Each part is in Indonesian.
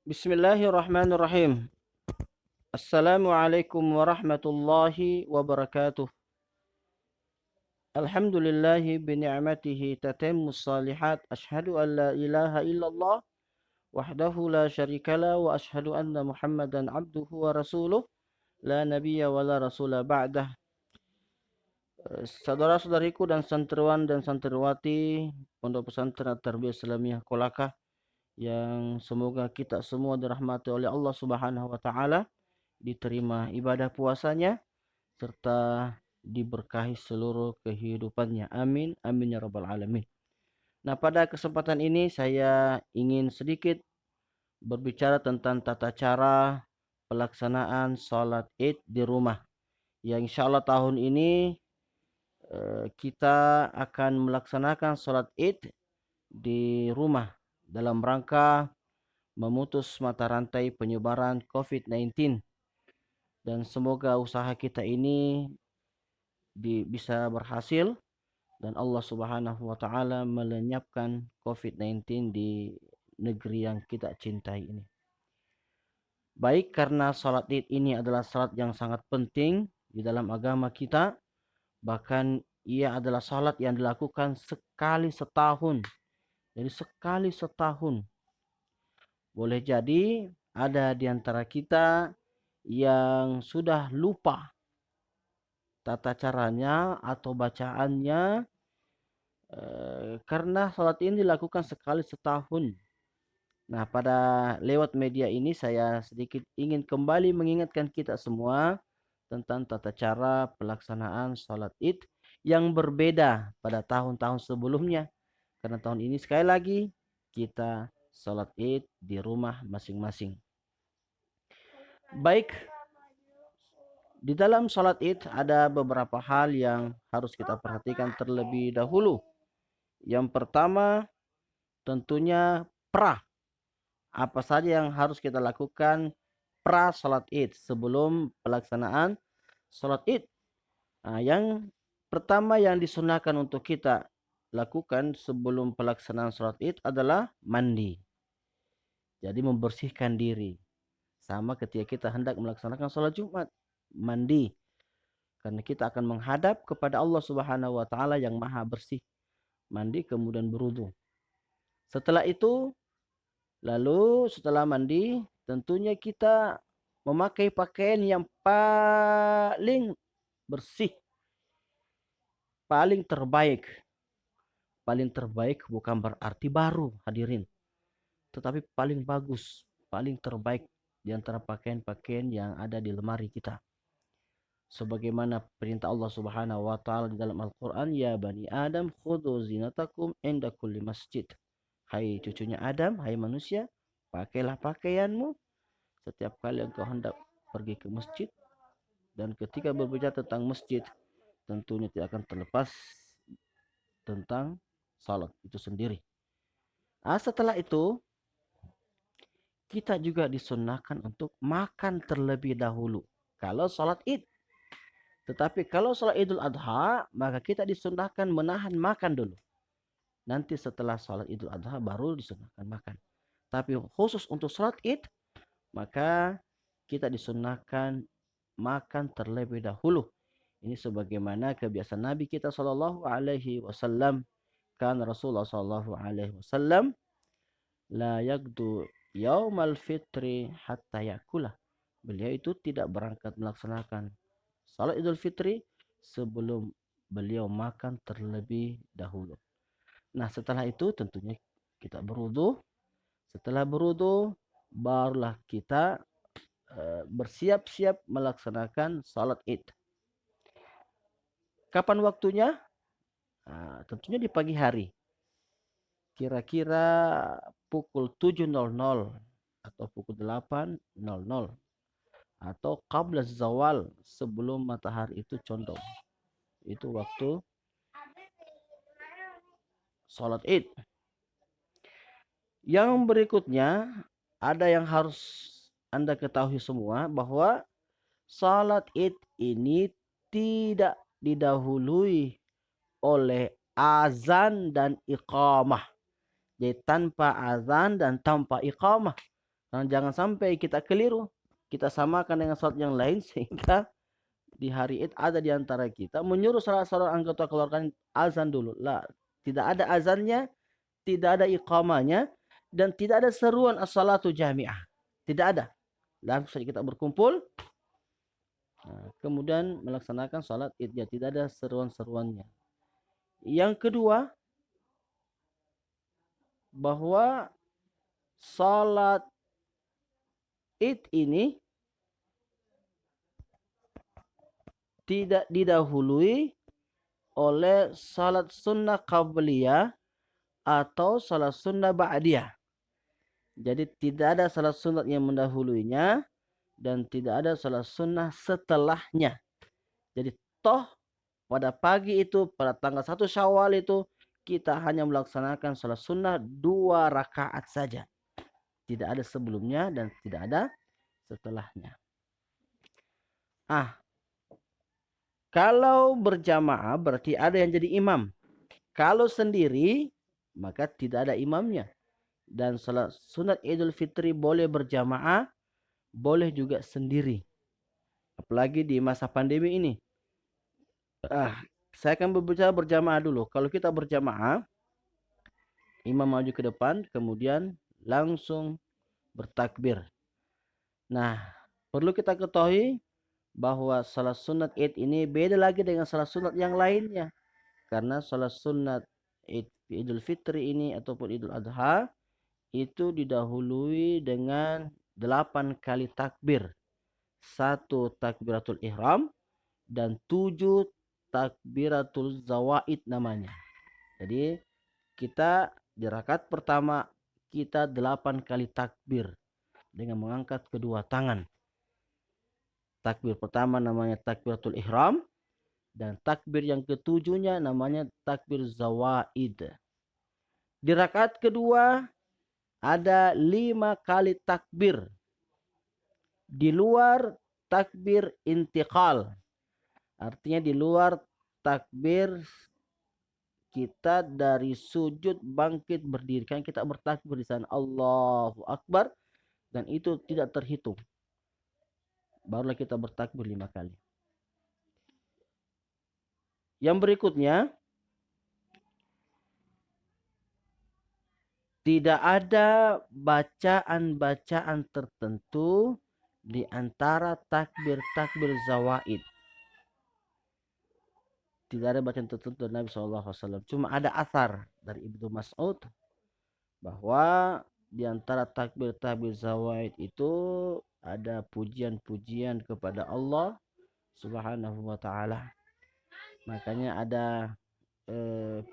Bismillahirrahmanirrahim. Assalamualaikum warahmatullahi wabarakatuh. Alhamdulillahi bini'matihi tatimmus salihat. Ashhadu an la ilaha illallah wahdahu la syarikalah wa ashhadu anna Muhammadan abduhu wa rasuluh la nabiyya wa la rasula ba'dah. Saudara-saudariku dan santriwan dan santriwati Pondok Pesantren At-Tarbiyah Islamiyah Kolaka yang semoga kita semua dirahmati oleh Allah Subhanahu wa taala, diterima ibadah puasanya, serta diberkahi seluruh kehidupannya. Amin. Amin ya rabbal alamin. Nah, pada kesempatan ini saya ingin sedikit berbicara tentang tata cara pelaksanaan sholat id di rumah. Ya, insya Allah tahun ini kita akan melaksanakan sholat id di rumah dalam rangka memutus mata rantai penyebaran COVID-19. Dan semoga usaha kita ini bisa berhasil dan Allah Subhanahu wa taala melenyapkan COVID-19 di negeri yang kita cintai ini. Baik, karena salat Id ini adalah salat yang sangat penting di dalam agama kita, bahkan ia adalah salat yang dilakukan sekali setahun. Jadi sekali setahun. Boleh jadi ada di antara kita yang sudah lupa tata caranya atau bacaannya, karena salat ini dilakukan sekali setahun. Nah, pada lewat media ini saya sedikit ingin kembali mengingatkan kita semua tentang tata cara pelaksanaan salat id yang berbeda pada tahun-tahun sebelumnya. Karena tahun ini sekali lagi kita salat id di rumah masing-masing. Baik, di dalam salat id ada beberapa hal yang harus kita perhatikan terlebih dahulu. Yang pertama tentunya apa saja yang harus kita lakukan pra salat id, sebelum pelaksanaan salat id. Nah, yang pertama yang disunahkan untuk kita lakukan sebelum pelaksanaan salat id adalah mandi. Jadi membersihkan diri. Sama ketika kita hendak melaksanakan salat Jumat, mandi. Karena kita akan menghadap kepada Allah Subhanahu wa taala yang Maha bersih. Mandi kemudian berwudu. Setelah itu, lalu setelah mandi, tentunya kita memakai pakaian yang paling bersih, paling terbaik. Paling terbaik bukan berarti baru, hadirin, tetapi paling bagus, paling terbaik di antara pakaian-pakaian yang ada di lemari kita. Sebagaimana perintah Allah Subhanahu wa taala di dalam Al-Qur'an, ya bani Adam khudhu zinatakum inda kulli masjid. Hai cucunya Adam, hai manusia, pakailah pakaianmu setiap kali engkau hendak pergi ke masjid. Dan ketika berbicara tentang masjid, tentunya tidak akan terlepas tentang salat itu sendiri. Nah, setelah itu kita juga disunnahkan untuk makan terlebih dahulu kalau salat id. Tetapi kalau salat Idul Adha, maka kita disunnahkan menahan makan dulu. Nanti setelah salat Idul Adha baru disunnahkan makan. Tapi khusus untuk salat id, maka kita disunnahkan makan terlebih dahulu. Ini sebagaimana kebiasaan Nabi kita Shallallahu Alaihi Wasallam. Kan Rasulullah Shallallahu Alaihi Wasallam la yagdu yaumal fitri hatta yakula. Beliau itu tidak berangkat melaksanakan salat Idul Fitri sebelum beliau makan terlebih dahulu. Nah, setelah itu tentunya kita berwudu. Setelah berwudu, barulah kita bersiap-siap melaksanakan salat id. Kapan waktunya? Nah, tentunya di pagi hari. Kira-kira pukul 7.00 atau pukul 8.00 atau qabla zawal, sebelum matahari itu condong. Itu waktu salat id. Yang berikutnya ada yang harus Anda ketahui semua, bahwa salat id ini tidak didahului oleh azan dan iqamah. Jadi tanpa azan dan tanpa iqamah. Nah, jangan sampai kita keliru, kita samakan dengan sholat yang lain sehingga di hari Id ada di antara kita menyuruh salah seorang anggota keluarga azan dulu. Lah, tidak ada azannya, tidak ada iqamanya, dan tidak ada seruan as-salatu jami'ah. Tidak ada. Langsung saja kita berkumpul, kemudian melaksanakan sholat Id. Ya, tidak ada seruan-seruannya. Yang kedua, bahwa sholat Id ini tidak didahului oleh salat sunnah qabliyah atau salat sunnah ba'diyah. Jadi tidak ada salat sunnah yang mendahuluinya dan tidak ada salat sunnah setelahnya. Jadi toh pada pagi itu, pada tanggal 1 Syawal itu, kita hanya melaksanakan salat sunnah 2 rakaat saja. Tidak ada sebelumnya dan tidak ada setelahnya. Kalau berjamaah berarti ada yang jadi imam. Kalau sendiri maka tidak ada imamnya. Dan salat sunat Idul Fitri boleh berjamaah, boleh juga sendiri. Apalagi di masa pandemi ini. Saya akan berbicara berjamaah dulu. Kalau kita berjamaah, imam maju ke depan, kemudian langsung bertakbir. Nah, perlu kita ketahui bahwa salat sunat Id ini beda lagi dengan salat sunat yang lainnya. Karena salat sunat Idul Fitri ini ataupun Idul Adha itu didahului dengan 8 kali takbir. 1 takbiratul ihram dan 7 takbiratul zawaid namanya. Jadi kita di rakaat pertama kita 8 kali takbir dengan mengangkat kedua tangan. Takbir pertama namanya takbiratul ihram dan takbir yang ketujuhnya namanya takbir zawaid. Di rakaat kedua ada 5 kali takbir di luar takbir intiqal. Artinya di luar takbir kita dari sujud bangkit berdiri. Kan kita bertakbir di sana Allahu Akbar dan itu tidak terhitung. Barulah kita bertakbir 5 kali. Yang berikutnya, tidak ada bacaan-bacaan tertentu di antara takbir-takbir zawaid. Tidak ada bacaan tertentu dari Nabi SAW. Cuma ada asar dari Ibnu Mas'ud bahwa di antara takbir-takbir zawaid itu ada pujian-pujian kepada Allah Subhanahu wa taala. Makanya ada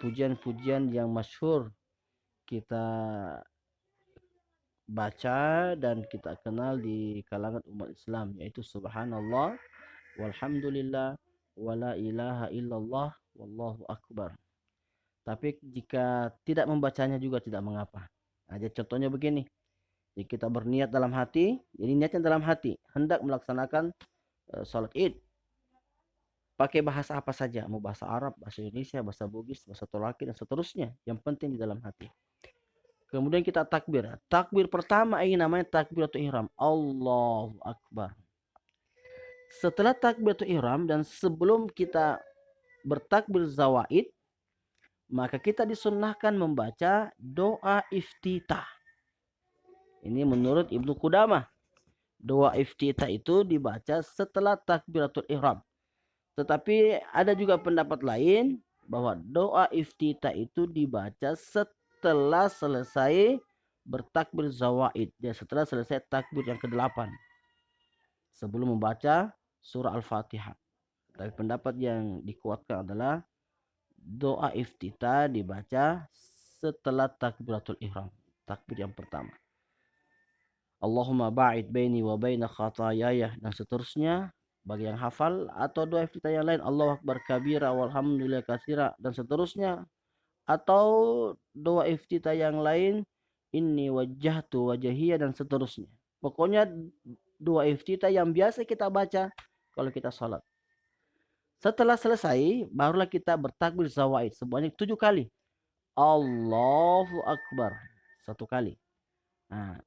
pujian-pujian yang masyhur kita baca dan kita kenal di kalangan umat Islam, yaitu subhanallah walhamdulillah wala ilaha illallah wallahu akbar. Tapi jika tidak membacanya juga tidak mengapa. Jadi contohnya begini, jadi kita berniat dalam hati, jadi niatnya dalam hati, hendak melaksanakan salat Id. Pakai bahasa apa saja, mau bahasa Arab, bahasa Indonesia, bahasa Bugis, bahasa Tolaki dan seterusnya. Yang penting di dalam hati. Kemudian kita takbir. Takbir pertama ini namanya takbiratul ihram. Allahu Akbar. Setelah takbiratul ihram dan sebelum kita bertakbir zawaid, maka kita disunnahkan membaca doa iftitah. Ini menurut Ibnu Qudamah. Doa iftitah itu dibaca setelah takbiratul ihram. Tetapi ada juga pendapat lain bahwa doa iftitah itu dibaca setelah selesai bertakbir zawaid. Ya, setelah selesai takbir yang ke-8. Sebelum membaca surah Al-Fatihah. Tapi pendapat yang dikuatkan adalah doa iftitah dibaca setelah takbiratul ihram. Takbir yang pertama. Allahumma ba'id baini wa baina khatayaya dan seterusnya. Bagi yang hafal atau doa iftitah yang lain Allahu Akbar kabira walhamdulillah katsira dan seterusnya, atau doa iftitah yang lain inni wajjahtu wajhiya dan seterusnya. Pokoknya doa iftitah yang biasa kita baca kalau kita salat. Setelah selesai barulah kita bertakbir zawaid sebanyak 7 kali. Allahu Akbar 1 kali. Nah,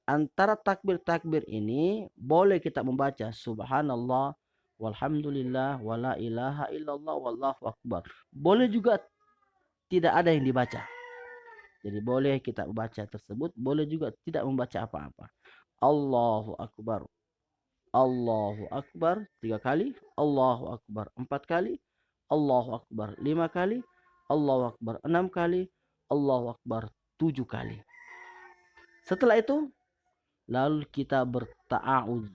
antara takbir-takbir ini boleh kita membaca subhanallah, walhamdulillah, wala ilaha illallah, wallahu akbar. Boleh juga tidak ada yang dibaca. Jadi boleh kita membaca tersebut, boleh juga tidak membaca apa-apa. Allahu akbar. Allahu akbar 3 kali, Allahu akbar 4 kali, Allahu akbar 5 kali, Allahu akbar 6 kali, Allahu akbar 7 kali. Setelah itu lalu kita berta'awudz.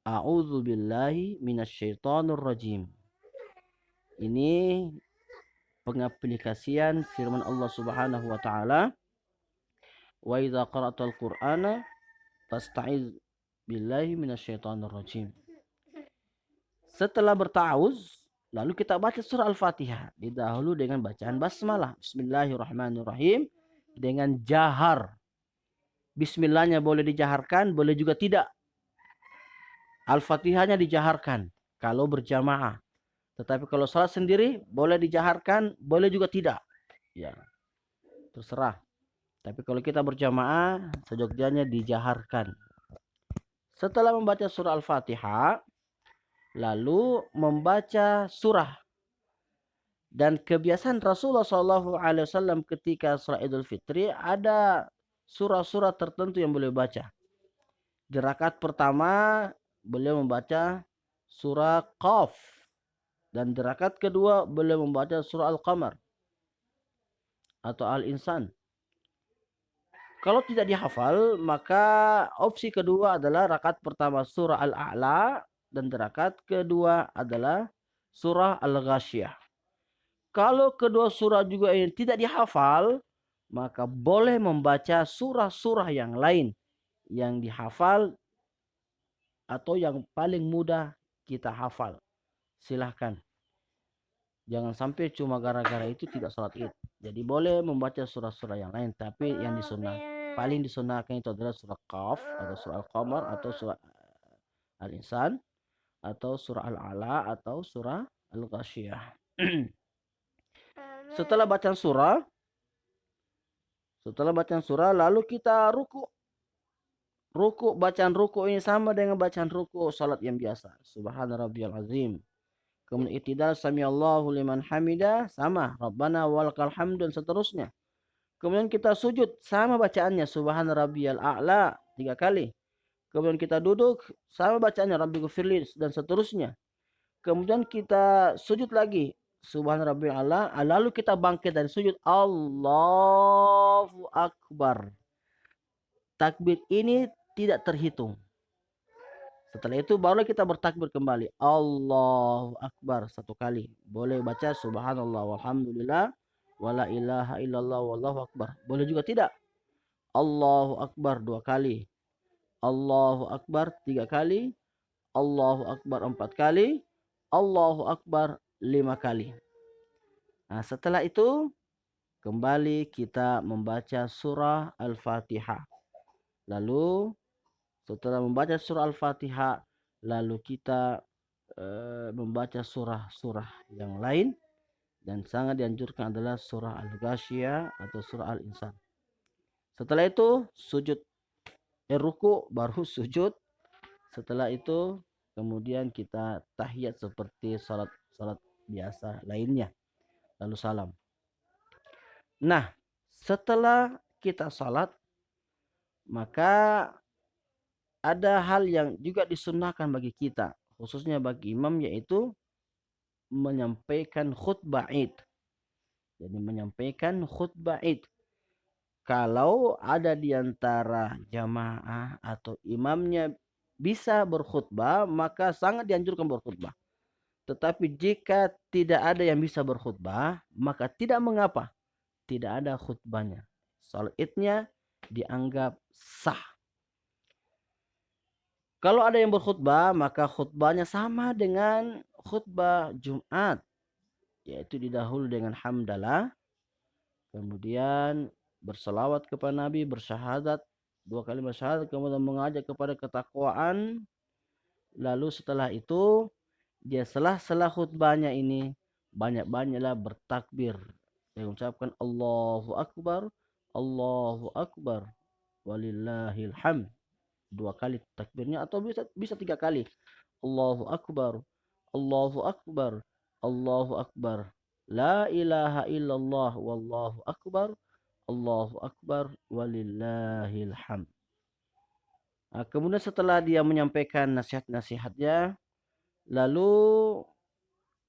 A'udzu billahi minasyaitonir rajim. Ini pengaplikasian firman Allah Subhanahu wa taala, wa idza qara'tal qur'ana fasta'iz billahi minasyaitonir rajim. Setelah berta'awuz, lalu kita baca surah Al-Fatihah. Didahulu dengan bacaan basmalah. Bismillahirrahmanirrahim. Dengan jahar. Bismillahnya boleh dijaharkan, boleh juga tidak. Al-Fatihahnya dijaharkan kalau berjamaah. Tetapi kalau salat sendiri, boleh dijaharkan, boleh juga tidak. Ya, terserah. Tapi kalau kita berjamaah, sejogjanya dijaharkan. Setelah membaca surah Al-Fatihah, lalu membaca surah. Dan kebiasaan Rasulullah SAW ketika sholat Idul Fitri ada surah-surah tertentu yang boleh baca. Di rakaat pertama beliau membaca surah Qaf, dan di rakaat kedua beliau membaca surah Al-Qamar atau Al-Insan. Kalau tidak dihafal, maka opsi kedua adalah rakaat pertama surah Al-A'la dan di rakaat kedua adalah surah Al-Ghasyiyah. Kalau kedua surah juga yang tidak dihafal, maka boleh membaca surah-surah yang lain yang dihafal atau yang paling mudah kita hafal. Silahkan. Jangan sampai cuma gara-gara itu tidak sholat id. Jadi boleh membaca surah-surah yang lain, tapi yang paling disunahkan itu adalah surah Qaf atau surah Al-Qamar atau surah Al-Insan atau surah Al-A'la atau surah Al-Ghasyiyah. Setelah bacaan surah, lalu kita ruku. Bacaan ruku ini sama dengan bacaan ruku salat yang biasa. Subhana rabbiyal azim. Kemudian i'tidal samiallahu liman hamida sama. Rabbana walakal hamdu dan seterusnya. Kemudian kita sujud sama bacaannya. Subhana rabbiyal a'la 3 kali. Kemudian kita duduk sama bacaannya Rabbighfirli dan seterusnya. Kemudian kita sujud lagi. Subhana rabbiyal a'la, lalu kita bangkit dari sujud, Allahu akbar. Takbir ini tidak terhitung. Setelah itu barulah kita bertakbir kembali, Allahu akbar 1 kali. Boleh baca subhanallah walhamdulillah wala ilaha illallah wallahu akbar. Boleh juga tidak. Allahu akbar 2 kali. Allahu akbar 3 kali. Allahu akbar 4 kali. Allahu akbar 5 kali. Nah, setelah itu kembali kita membaca surah Al-Fatihah. Lalu setelah membaca surah Al-Fatihah, lalu kita membaca surah-surah yang lain, dan sangat dianjurkan adalah surah Al-Ghasyiyah atau surah Al-Insan. Setelah itu sujud, ruku baru sujud. Setelah itu kemudian kita tahiyat seperti salat biasa lainnya, lalu salam. Nah, setelah kita salat, maka ada hal yang juga disunnahkan bagi kita, khususnya bagi imam, yaitu menyampaikan khutbah Id. Jadi menyampaikan khutbah Id. Kalau ada di antara jamaah atau imamnya bisa berkhutbah, maka sangat dianjurkan berkhutbah. Tetapi jika tidak ada yang bisa berkhutbah, maka tidak mengapa, tidak ada khutbahnya. Salat Idnya dianggap sah. Kalau ada yang berkhutbah, maka khutbahnya sama dengan khutbah Jumat, yaitu didahului dengan hamdalah, kemudian berselawat kepada Nabi, bersyahadat 2 kali bersyahadat, kemudian mengajak kepada ketakwaan. Lalu setelah itu dia setelah khutbahnya ini banyak-banyaklah bertakbir. Dia mengucapkan Allahu Akbar, Allahu Akbar. walillahil hamd. 2 kali takbirnya atau bisa 3 kali. Allahu akbar, Allahu akbar, Allahu akbar. La ilaha illallah wallahu akbar, Allahu akbar walillahil hamd. Nah, kemudian setelah dia menyampaikan nasihat-nasihatnya, lalu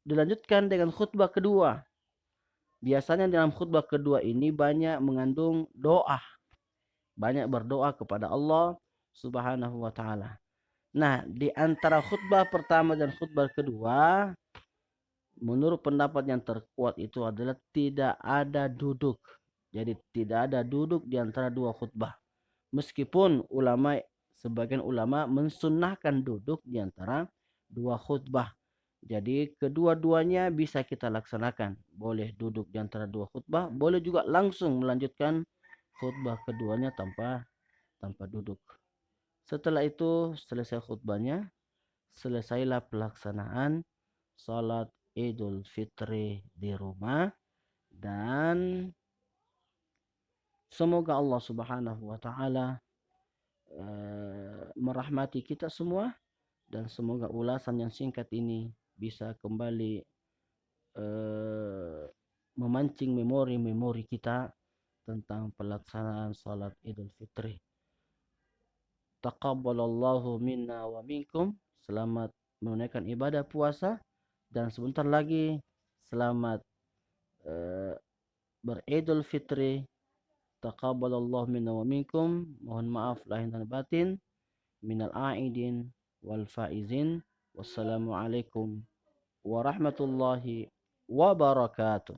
dilanjutkan dengan khutbah kedua. Biasanya dalam khutbah kedua ini banyak mengandung doa. Banyak berdoa kepada Allah Subhanahu wa taala. Nah, di antara khutbah pertama dan khutbah kedua, menurut pendapat yang terkuat itu adalah tidak ada duduk. Jadi tidak ada duduk di antara dua khutbah. Meskipun sebagian ulama mensunnahkan duduk di antara dua khutbah. Jadi kedua-duanya bisa kita laksanakan. Boleh duduk di antara dua khutbah, boleh juga langsung melanjutkan khutbah keduanya tanpa duduk. Setelah itu selesai khutbahnya, selesailah pelaksanaan salat Idul Fitri di rumah, dan semoga Allah Subhanahu wa taala merahmati kita semua, dan semoga ulasan yang singkat ini bisa kembali memancing memori-memori kita tentang pelaksanaan salat Idul Fitri. Taqabbalallahu minna wa minkum. Selamat menunaikan ibadah puasa, dan sebentar lagi selamat beridul fitri. Taqabbalallahu minna wa minkum. Mohon maaf lahir dan batin. Minal aidin wal faizin. Wassalamualaikum warahmatullahi wabarakatuh.